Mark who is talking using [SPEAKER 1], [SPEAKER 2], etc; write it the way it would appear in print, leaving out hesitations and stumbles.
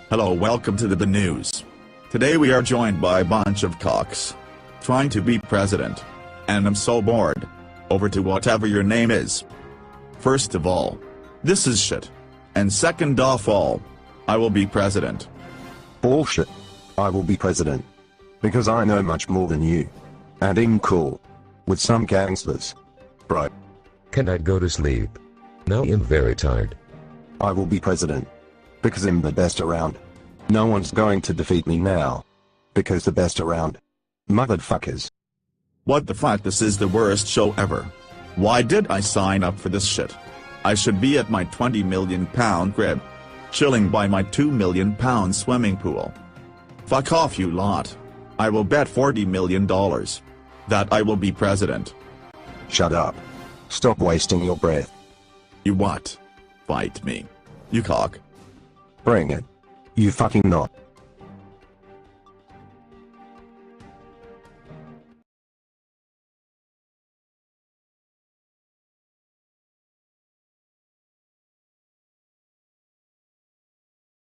[SPEAKER 1] Hello, welcome to the news. Today we are joined by a bunch of cocks trying to be president. And I'm so bored. Over to whatever your name is. First of all, this is shit. And second of all, I will be president.
[SPEAKER 2] Bullshit. I will be president. Because I know much more than you. And I'm cool. With some gangsters. Bro.
[SPEAKER 3] Can I go to sleep? Now I'm very tired.
[SPEAKER 2] I will be president. Because I'm the best around. No one's going to defeat me now. Because the best around. Motherfuckers.
[SPEAKER 1] What the fuck, this is the worst show ever. Why did I sign up for this shit? I should be at my 20 million pound crib. Chilling by my 2 million pound swimming pool. Fuck off, you lot. I will bet $40 million that I will be president.
[SPEAKER 2] Shut up. Stop wasting your breath.
[SPEAKER 1] You what? Fight me. You cock.
[SPEAKER 2] Bring it. You fucking not.